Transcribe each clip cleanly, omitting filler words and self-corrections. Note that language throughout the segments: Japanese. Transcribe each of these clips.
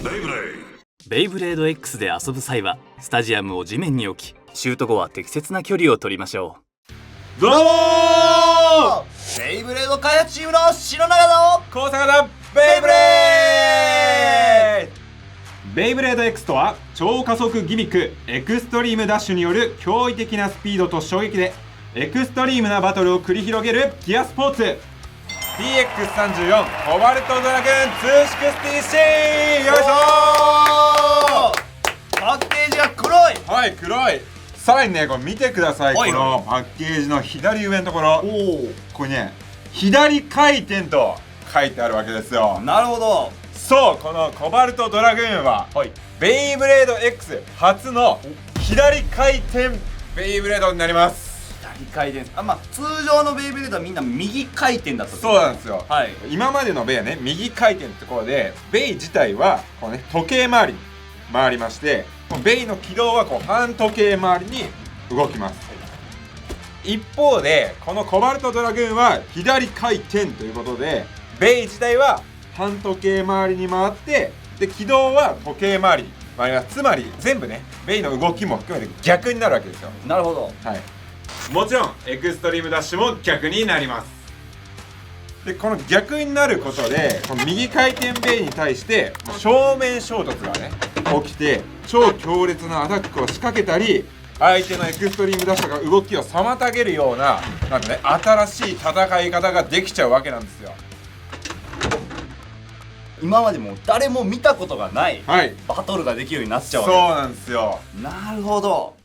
ベイブレード X で遊ぶ際はスタジアムを地面に置き、シュート後は適切な距離を取りましょう。どうもー、ベイブレード開発チームの白長の高坂だ。ベイブレードベイブレード X とは超加速ギミックエクストリームダッシュによる驚異的なスピードと衝撃でエクストリームなバトルを繰り広げるギアスポーツ PX34 コバルトドラグーン 260C。 よいしょー。パッケージが黒い。はい、黒い。さらにね、これ見てください。はい、このパッケージの左上のところ、これね、左回転と書いてあるわけですよ。なるほど。そう、このコバルトドラグーンは、はい、ベイブレード X 初の左回転ベイブレードになります。左回転。通常のベイブレードはみんな右回転だった。そうなんですよ。はい、今までのベイはね、右回転ってところで、ベイ自体はこうね、時計回りに回りまして、ベイの軌道はこう反時計回りに動きます。一方でこのコバルトドラグーンは左回転ということで、ベイ自体は反時計回りに回って、で軌道は時計回りに回ります。つまり全部ね、ベイの動きも含めて逆になるわけですよ。なるほど。はい、もちろんエクストリームダッシュも逆になります。でこの逆になることで、この右回転ベイに対して正面衝突がね起きて、超強烈なアタックを仕掛けたり、相手のエクストリームダッシュが動きを妨げるような、なんかね、新しい戦い方ができちゃうわけなんですよ。今までも誰も見たことがない、はい、バトルができるようになっちゃうわそうけ。なんですよ。なるほど。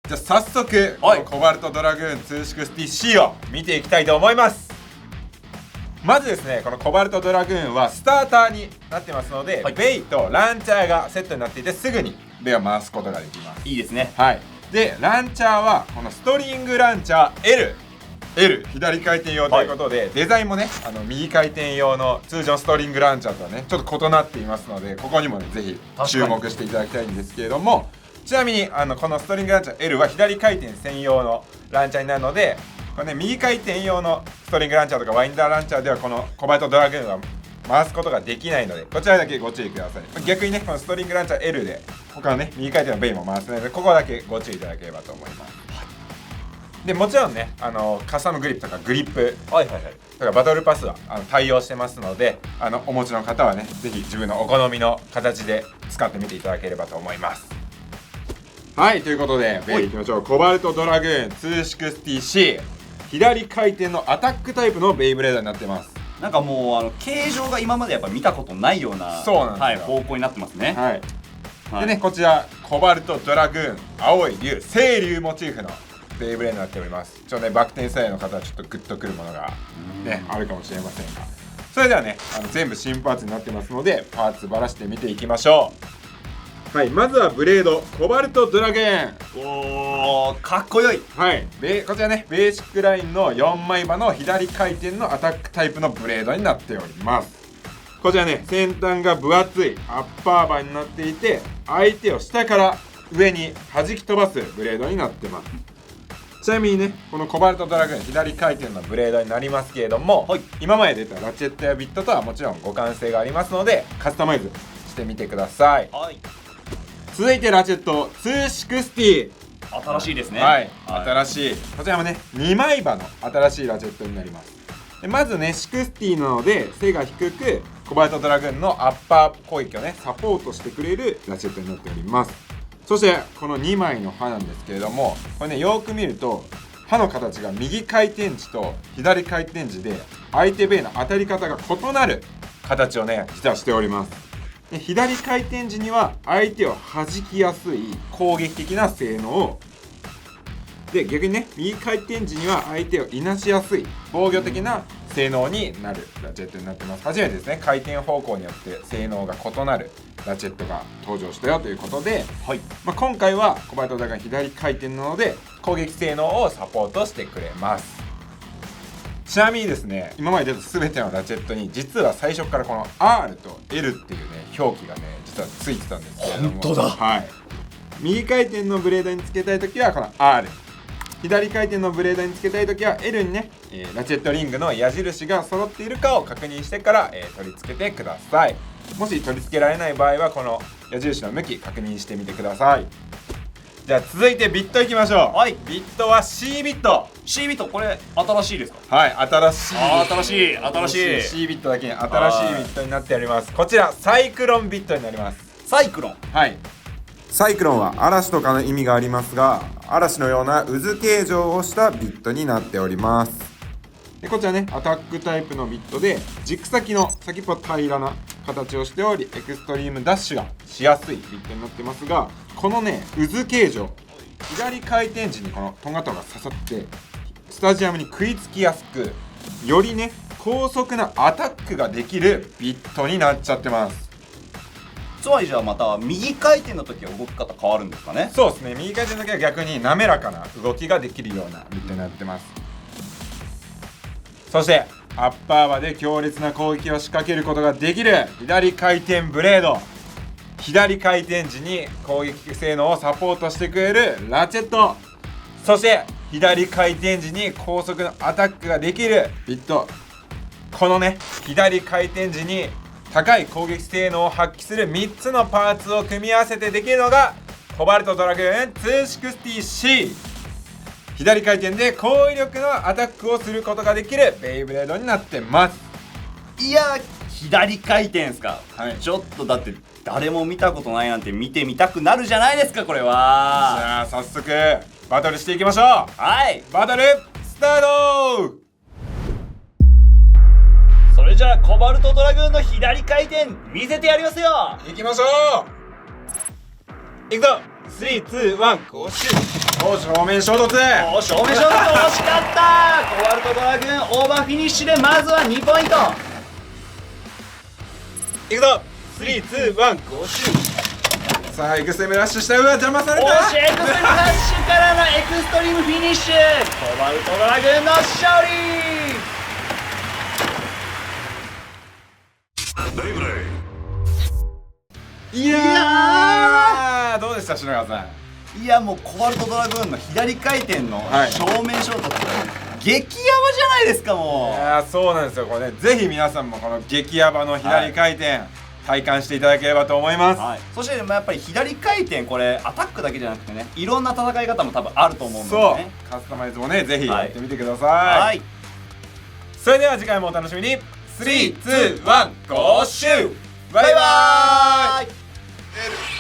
じゃあ早速、このコバルトドラグーン 260C を見ていきたいと思います。まずですね、このコバルトドラグーンはスターターになってますので、はい、ベイとランチャーがセットになっていて、すぐにベイを回すことができます。いいですね。はい。でランチャーはこのストリングランチャー L 左回転用ということで、はい、デザインもね、右回転用の通常ストリングランチャーとはねちょっと異なっていますので、ここにもねぜひ注目していただきたいんですけれども、ちなみにこのストリングランチャー L は左回転専用のランチャーになるので、これね、右回転用のストリングランチャーとかワインダーランチャーではこのコバルトドラグーンは回すことができないので、こちらだけご注意ください。逆にね、このストリングランチャー L で他のね、右回転のベイも回せないので、ここだけご注意いただければと思います。でもちろんね、カスタムグリップとかグリップとかバトルパスは対応してますので、お持ちの方はね、ぜひ自分のお好みの形で使ってみていただければと思います。はい、ということでベイいきましょう。コバルトドラグーン 260C、 左回転のアタックタイプのベイブレードになってます。なんかもう形状が今までやっぱ見たことないような、そうなんですよ、はい、方向になってますね。はい、でね、こちらコバルトドラグーン青い竜、青竜モチーフのベイブレードになっております。ちょっとね、バク転作用の方はちょっとグッとくるものがねあるかもしれませんが、それではね、全部新パーツになってますので、パーツばらして見ていきましょう。はい、まずはブレードコバルトドラグーン。おー、かっこよい。はい、こちらね、ベーシックラインの4枚刃の左回転のアタックタイプのブレードになっております。こちらね、先端が分厚いアッパーバーになっていて、相手を下から上に弾き飛ばすブレードになってます。ちなみにね、このコバルトドラグーン左回転のブレードになりますけれども、はい、今まで出たラチェットやビットとはもちろん互換性がありますので、カスタマイズしてみてください。はい、続いてラチェット260。新しいですね。はい、新しい。こちらもね、2枚刃の新しいラチェットになります。でまずね、60なので背が低く、コバルトドラグーンのアッパー攻撃をねサポートしてくれるラチェットになっております。そしてこの2枚の刃なんですけれども、これね、よーく見ると刃の形が右回転時と左回転時で相手ベイの当たり方が異なる形をね実はしております。で左回転時には相手を弾きやすい攻撃的な性能を、で逆にね、右回転時には相手をいなしやすい防御的な性能になるラチェットになってます。初めてですね、回転方向によって性能が異なるラチェットが登場したよということで、はい、今回はコバルトドラグーン左回転なので攻撃性能をサポートしてくれます。ちなみにですね、今まで出た全てのラチェットに実は最初からこの R と L っていうね表記がね実はついてたんですけれども、本当だ。はい、右回転のブレードにつけたいときはこの R、左回転のブレードにつけたいときは L にね、ラチェットリングの矢印が揃っているかを確認してから、取り付けてください。もし取り付けられない場合はこの矢印の向き確認してみてください。じゃあ続いてビットいきましょう。はいビットは C ビット。 C ビットこれ新しいですか？はい新しい新しい新しい C ビットだけに新しいビットになっております。こちらサイクロンビットになります。サイクロン。はいサイクロンは嵐とかの意味がありますが、嵐のような渦形状をしたビットになっております。でこちらねアタックタイプのビットで軸先の先っぽ平らな形をしておりエクストリームダッシュがしやすいビットになってますが、このね渦形状左回転時にこのトンガトンが刺さってスタジアムに食いつきやすく、よりね高速なアタックができるビットになっちゃってます。つまりじゃあまた右回転の時は動き方変わるんですかね？そうですね右回転の時は逆に滑らかな動きができるようなビットになってます。そしてアッパーバで強烈な攻撃を仕掛けることができる左回転ブレード、左回転時に攻撃性能をサポートしてくれるラチェット、そして左回転時に高速のアタックができるビット。このね左回転時に高い攻撃性能を発揮する3つのパーツを組み合わせてできるのがコバルトドラグーン 260C。 左回転で高威力のアタックをすることができるベイブレードになってます。いや左回転ですか？はいちょっとだって誰も見たことないなんて見てみたくなるじゃないですかこれは。じゃあ早速バトルしていきましょう。はい、バトルスタート。それじゃあコバルトドラグーンの左回転見せてやりますよ。いきましょう。いくぞ3、2、1、ゴーシュー。お正面衝突。お正面衝突惜しかったコバルトドラグーンオーバーフィニッシュでまずは2ポイント。いくぞ3、2、1、ゴーシュー。さあエクストリームラッシュした上は邪魔された。おしエクストリームラッシュからのエクストリームフィニッシュ、コバルトドラグーンの勝利。いやーどうでした篠川さん。いやもうコバルトドラグーンの左回転のはい正面衝突、激ヤバじゃないですかもいやーそうなんですよ。これねぜひ皆さんもこの激ヤバの左回転、体感していただければと思います。はい、そしてやっぱり左回転これアタックだけじゃなくてねいろんな戦い方も多分あると思うのでそうね。カスタマイズもねぜひはいやってみてください。はいそれでは次回もお楽しみに。3、2、1、ゴーシュー。バイバーイ。